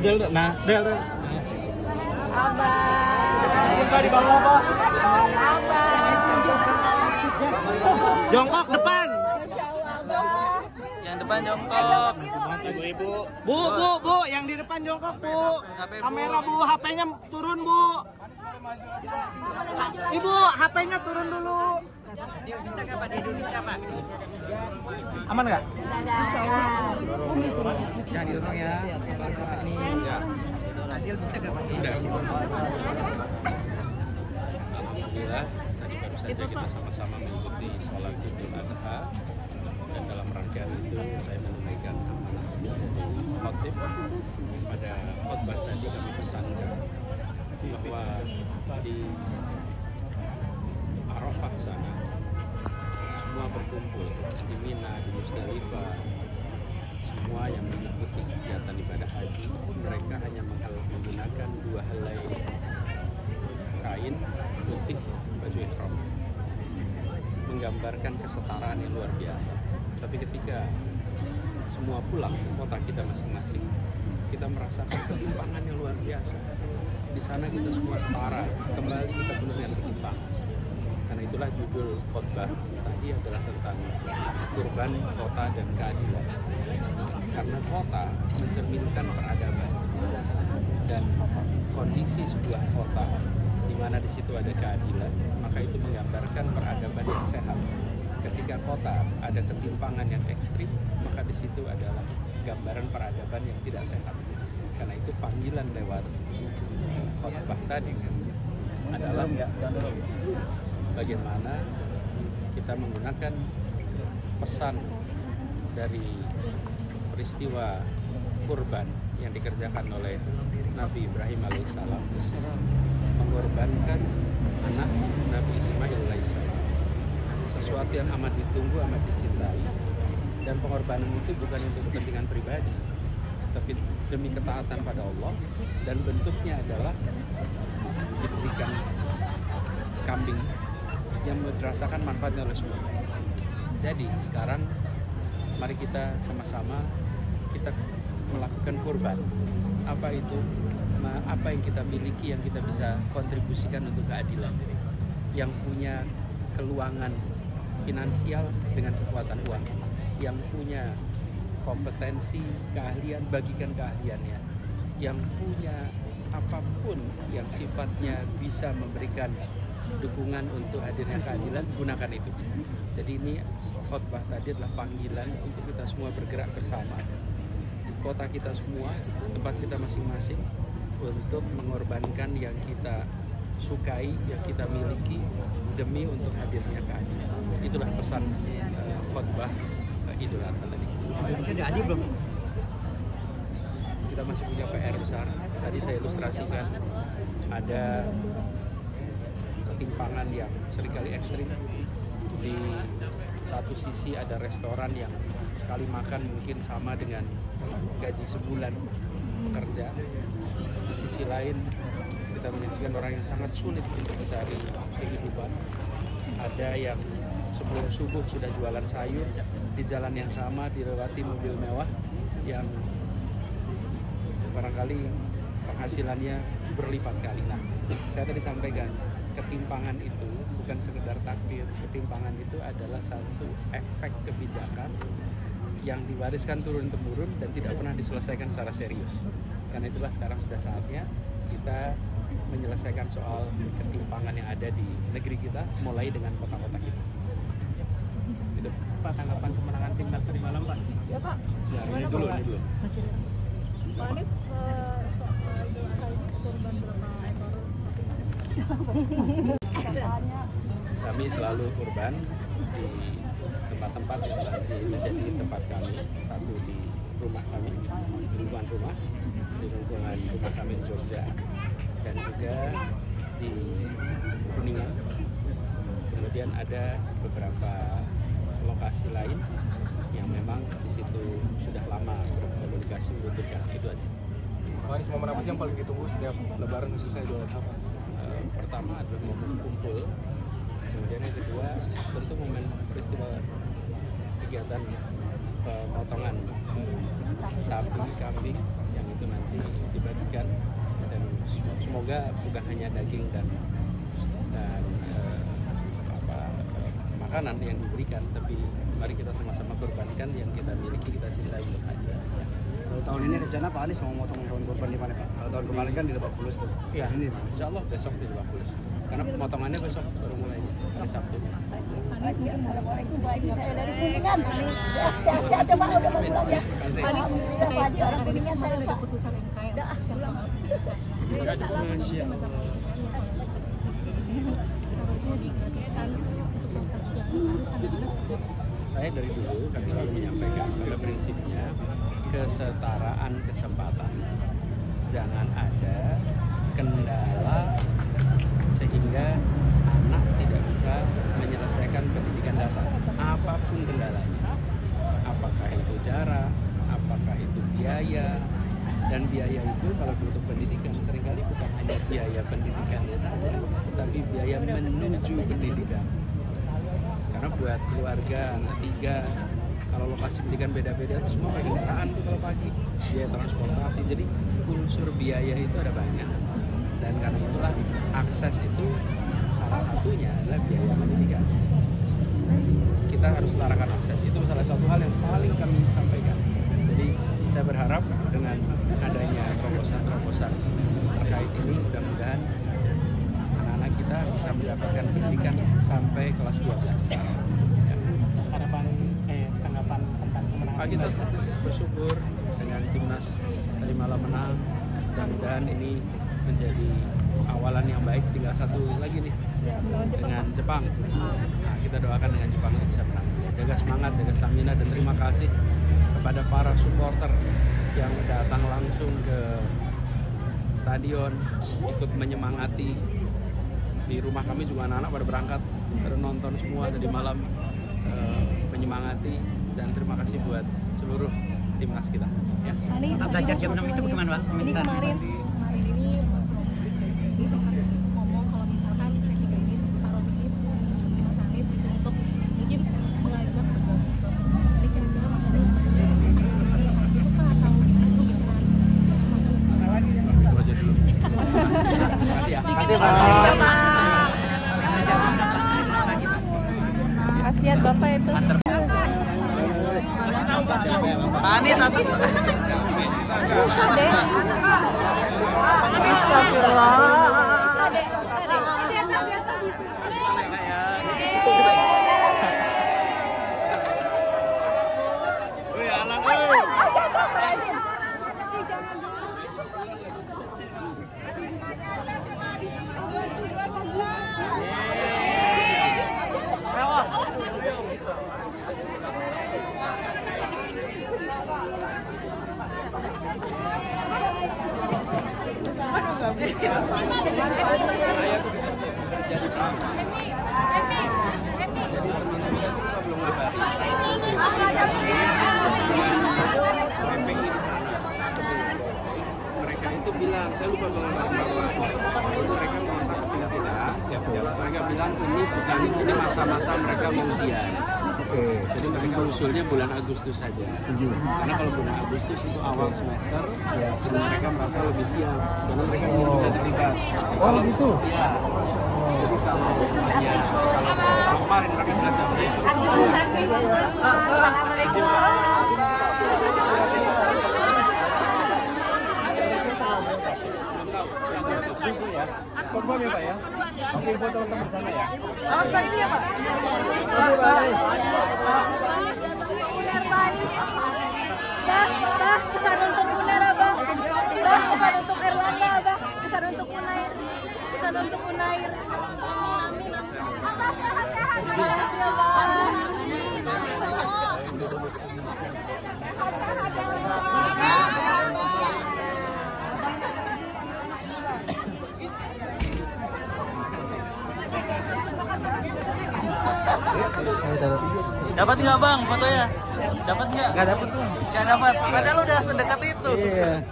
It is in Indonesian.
Del, nah, Del. Abang. Suka di bawah, Pak. Abang. Jongkok depan. Yang depan jongkok. Ibu-ibu. Bu, yang di depan jongkok, Bu. Kamera, Bu, HP-nya turun, Bu. Ibu, HP-nya turun dulu. Bisa nggak Pak di Indonesia, Pak? Aman nggak? Jangan didorong ya. Ya. Adil bisa nggak Pak? Alhamdulillah, tadi baru saja kita sama-sama mengikuti sholat Idul Adha, dan dalam rangkaian itu saya menunaikan amanah khotib. Pada khotbah tadi kami pesankan bahwa di Arafah sana semua berkumpul di Mina, di Musdalifah, semua yang mengikuti kegiatan ibadah haji, mereka hanya menggunakan dua helai kain putih baju ihram, menggambarkan kesetaraan yang luar biasa. Tapi ketika semua pulang ke kota kita masing-masing, kita merasakan ketimpangan yang luar biasa. Di sana kita semua setara, kembali kita penuh dengan ketimpangan. Karena itulah judul khotbah tadi adalah tentang kurban kota dan keadilan. Karena kota mencerminkan peradaban, dan kondisi sebuah kota di mana di situ ada keadilan, maka itu menggambarkan peradaban yang sehat. Ketika kota ada ketimpangan yang ekstrim, maka di situ adalah gambaran peradaban yang tidak sehat. Karena itu panggilan lewat khotbah tadi adalah bagaimana kita menggunakan pesan dari peristiwa kurban yang dikerjakan oleh Nabi Ibrahim alaihissalam, mengorbankan anak Nabi Ismail alaihissalam, sesuatu yang amat ditunggu, amat dicintai, dan pengorbanan itu bukan untuk kepentingan pribadi, tapi demi ketaatan pada Allah, dan bentuknya adalah diberikan kambing yang merasakan manfaatnya oleh semua. Jadi sekarang mari kita sama-sama kita melakukan kurban. Apa itu? Apa yang kita miliki yang kita bisa kontribusikan untuk keadilan? Yang punya keluangan finansial dengan kekuatan uang, yang punya kompetensi, keahlian, bagikan keahliannya. Yang punya apapun yang sifatnya bisa memberikan dukungan untuk hadirnya keadilan, gunakan itu. Jadi ini khotbah tadi adalah panggilan untuk kita semua bergerak bersama di kota kita semua, tempat kita masing-masing, untuk mengorbankan yang kita sukai, yang kita miliki demi untuk hadirnya keadilan. Itulah pesan khotbah Idul Adha tadi. Indonesia udah adil belum? Kita masih punya PR besar. Tadi saya ilustrasikan ada ketimpangan yang seringkali ekstrim. Di satu sisi ada restoran yang sekali makan mungkin sama dengan gaji sebulan pekerja. Di sisi lain kita menyaksikan orang yang sangat sulit untuk mencari kehidupan. Ada yang sebelum subuh sudah jualan sayur, di jalan yang sama dilewati mobil mewah yang barangkali penghasilannya berlipat kali. Nah, saya tadi sampaikan, ketimpangan itu bukan sekedar takdir, ketimpangan itu adalah satu efek kebijakan yang diwariskan turun-temurun dan tidak pernah diselesaikan secara serius. Karena itulah sekarang sudah saatnya kita menyelesaikan soal ketimpangan yang ada di negeri kita, mulai dengan kota-kota kita. Gitu. Pak, tanggapan kemenangan timnas tadi malam, Pak? Ya Pak. Ya, ini dulu. Pak Anies kurban berapa ekor? Kami selalu kurban di tempat-tempat yang menjadi tempat kami. Satu di rumah kami, di lingkungan rumah, di lingkungan rumah kami di Jogja, dan juga di Kuningan. Kemudian ada beberapa lokasi lain yang memang di situ sudah lama berkomunikasi membutuhkan. Itu aja. Pak Anies, momen apa sih yang paling ditunggu setiap Lebaran khususnya Idul Adha? Pertama adalah momen kumpul, kemudian yang kedua tentu momen peristiwa kegiatan pemotongan sapi, kambing yang itu nanti dibagikan, dan semoga bukan hanya daging dan makanan yang diberikan, tapi mari kita sama-sama korbankan yang kita miliki, kita cintai untuk hadiah. Kalau tahun ini rencana Pak Anies mau motong hewan kurban di mana Pak? Kalau tahun kemarin kan di Lebak Bulus tuh. Iya, ini insya Allah besok di Lebak Bulus. Karena pemotongannya besok baru mulai hari Sabtu. Anies mungkin mau dari Kuningan. Coba udah mau pulang ya. Anies terkait orang Kuningan saya ada keputusan MK yang soal harusnya digratiskan untuk swasta juga. Anies pandangannya seperti apa? Saya dari dulu kan selalu menyampaikan pada prinsipnya kesetaraan kesempatan. Jangan ada kendala sehingga anak tidak bisa menyelesaikan pendidikan dasar, apapun kendalanya. Apakah itu jarak, apakah itu biaya, dan biaya itu kalau untuk pendidikan seringkali bukan hanya biaya pendidikannya saja, tapi biaya menuju pendidikan. Karena buat keluarga anak 3, kalau lokasi pendidikan beda-beda itu semua pakai kendaraan tuh kalau pagi, biaya transportasi, jadi unsur biaya itu ada banyak. Dan karena itulah akses itu salah satunya adalah biaya pendidikan. Kita harus setarakan akses, itu salah satu hal yang paling kami sampaikan. Jadi saya berharap dengan adanya terobosan-terobosan terkait ini, mudah-mudahan anak-anak kita bisa mendapatkan pendidikan sampai kelas 12. Harapan tanggapan tentang kemenangan Kita bersyukur dengan timnas tadi malam menang. Mudah-mudahan ini menjadi awalan yang baik. Tinggal satu lagi nih dengan Jepang. Nah, kita doakan dengan Jepang itu bisa menang. Jaga semangat, jaga stamina, dan terima kasih kepada para supporter yang datang langsung ke stadion ikut menyemangati. Di rumah kami juga anak-anak pada berangkat, pada nonton semua tadi malam, menyemangati, dan terima kasih buat seluruh timnas kita. Ya. belajar jam 6 itu bagaimana Pak? Ini kemarin ini sempat ngomong kalau misalkan ketika ini Pak Romi Mas Anies itu untuk mungkin mengajak jadi kira-kira Mas Anies atau bicara Itu aja dulu. Terima kasih ya. Terima kasih Pak. kasihan Bapak itu. Pak Anies atas Mereka itu bilang, saya lupa mengenai mereka mengontak kita, mereka bilang ini masa-masa mereka mau ujian. Jadi mereka usulnya bulan Agustus saja. Karena kalau bulan Agustus itu awal semester, jadi mereka merasa lebih siap. Karena mereka ingin sertifikat. Oh gitu? Iya. Jadi kalau kemarin mereka bilang Korban ya Pak ya? Oke, foto bersama ya. awas Pak ini ya Pak. Bah, pesan untuk Munara, Bah. Bah, pesan untuk Erlangga, Bah. Pesan untuk Unair. Pesan untuk Unair. Makasih ya, Bah. Dapat nggak Bang fotonya? Dapat nggak? Nggak dapat. Nggak dapat. Padahal udah sedekat itu. Iya.